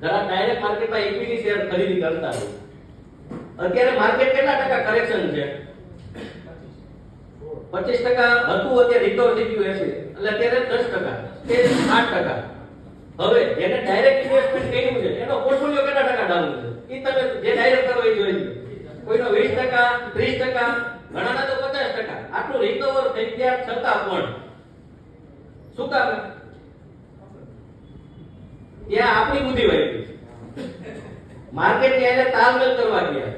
જરા ડાયરેક્ટ માર્કેટમાં equity share ખરીદી કરતા હોય. અત્યારે માર્કેટ કેટલા ટકા કરેક્શન છે? 25% હતું, અત્યારે રિકવર થઈ ગયું હશે એટલે અત્યારે 10%, તે 8%. હવે એને ડાયરેક્ટ ઇન્વેસ્ટમેન્ટ કર્યું છે એનો પોર્ટફોલિયો કેટલા ટકા ડાઉન છે એ તમે જે ડાયરેક્ટ કરો એ જોઈ લો. કોઈનો 20%, 30%, ઘણાના તો 50%. આટલું રિકવર થઈ ગયા છતાં પણ શું કામ? ત્યાં આપણી બુદ્ધિ વાપરી, માર્કેટની સાથે તાલમેલ કરવા ગયા.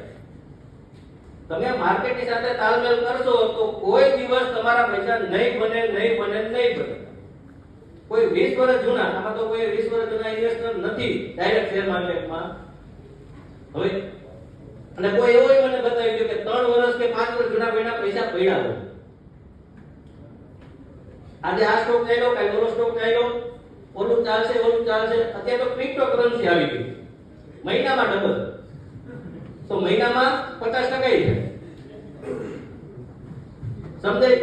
તમે માર્કેટની સાથે તાલમેલ કરશો તો કોઈ દિવસ તમારા પૈસા નહીં બને. કોઈ 20 વર્ષ જૂના, આમાં તો કોઈ 20 વર્ષ જૂના ઇન્વેસ્ટર નથી ડાયરેક્ટ શેર માર્કેટમાં. હવે અને કોઈ એવો મને બતાવી દો કે 3 વર્ષ કે 5 વર્ષ જૂના કોઈના પૈસા પડ્યા હોય. આજે આ સ્ટોક ચાલ્યો, કાલ ઓલો સ્ટોક ચાલ્યો, ઓલું ચાલશે. અત્યારે તો ક્રિપ્ટોકરન્સી આવી ગઈ, મહિનામાં ડબલ. તો મહિનામાં 50% સમજાય?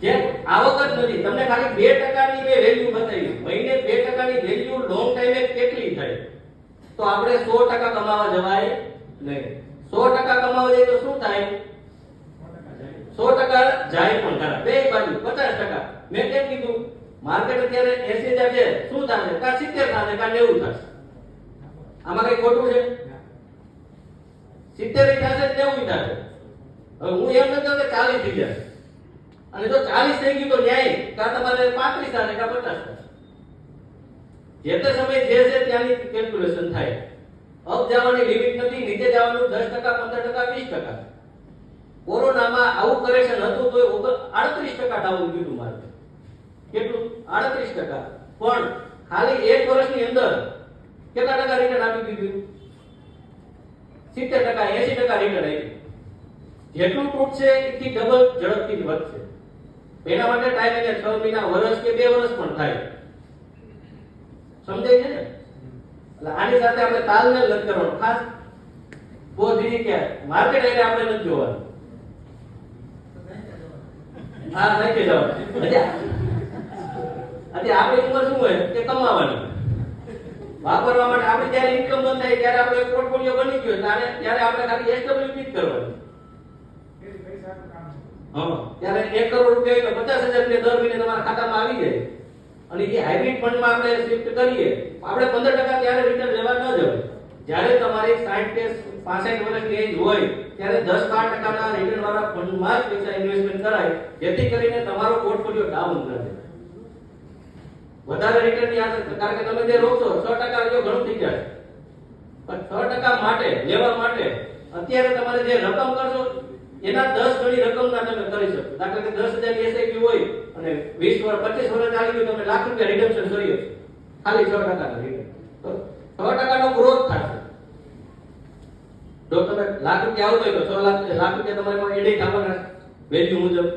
જે આવક જ નથી, તમને ખાલી 2% ની વેલ્યુ બતાવી. મહિને 2% ની વેલ્યુ લોંગ ટાઈમે કેટલી થાય? તો આપણે 100% કમાવા જવાય નહીં. 100% કમાવા જઈએ તો શું થાય? 100% જાય પણ ખરા, બે બાજુ 50%. મેં કેમ કીધું? માર્કેટ અત્યારે 80,000 છે, શું થશે? કા 70 થશે, કા 90 થશે. આમાં કઈ ખોટું છે? 70 થશે, 90 થશે. હવે હું એમ નથી કે 40 થઈ જશે. અને જો 40 થઈ ગયું તો ન્યાય કા તમારે 35 થશે, કા 50 થશે. જે તે સમય જે છે ત્યાંની કેલ્ક્યુલેશન થાય. અપ જવાની લિમિટ નથી, નીચે જવાનું 10%, 15%, 20%. કોરોનામાં આવું કરેક્શન હતું તો 38% ડાઉન ગયું માર્કેટ. કેટલું? 38%. પણ ખાલી 1 વર્ષની અંદર કેટલા ટકા રિટર્ન આપી દીધું? 70%, 80% રિટર્ન આપ્યું. જેટલું તૂટશે એથી ડબલ ઝડપથી વધશે. એના માટે ટાઈમ એને 6 મહિના, વર્ષ કે 2 વર્ષ પણ થાય. સમજાય છે ને? એટલે આની સાથે આપણે તાલમેલ નથી કરવાનો. ખાસ બોધી કે માર્કેટ એટલે આપણે નથી જોવાનું. હા, નથી જવાનું. આજે આપણી ઉંમર શું હોય કે કમાવાની, વાપરવા માટે. આપણે જ્યારે ઇન્કમ બંધ થાય ત્યારે આપણે પોર્ટફોલિયો બની ગયો ત્યારે આપણે ખાલી એસડબ્લ્યુપી જ કરવાની. હા, ત્યારે 1 કરોડ રૂપિયા એટલે 50,000 રૂપિયા દર મહિને તમારા ખાતામાં આવી જાય. અને એ હાઇબ્રિડ ફંડમાં આપણે શિફ્ટ કરીએ, આપણે 15% ત્યારે રિટર્ન લેવા ન જવું. જ્યારે તમારી 60 કે 65 વર્ષની એજ હોય ત્યારે 10-12% રિટર્ન વાળા ફંડમાં જ પૈસા ઇન્વેસ્ટમેન્ટ કરાય, જેથી કરીને તમારો પોર્ટફોલિયો ડાઉન ન થાય. વધારે રિટર્ન ની આદત, કારણ કે તમે જે રોકશો 6% જો ઘણું થઈ જાય. પણ 6% માટે લેવા માટે અત્યારે તમારે જે રકમ કરશો એના 10 ગણી રકમના તમે કરી શકો. દાખલા કે 10,000 ની એસઆઈપી હોય અને 20 વર્ષ 25 વર્ષ ચાલી ગયું, તમે લાખ રૂપિયા રિડમ્પશન કરીએ ખાલી 6% નું રિટર્ન, તો 6% નો ગ્રોથ થશે. જો તમે લાખ રૂપિયા આવતો હોય તો 6 લાખ રૂપિયા તમારે એડે થવાના વેલ્યુ મુજબ.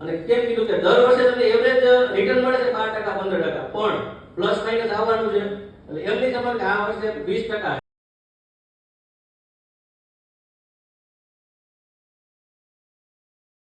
અને કેમ કીધું કે દર વર્ષે તમને એવરેજ રિટર્ન મળે છે 12%, 15%, પણ પ્લસ માઇનસ આવવાનું છે. એટલે એમની સમજ કે આ વર્ષે 20%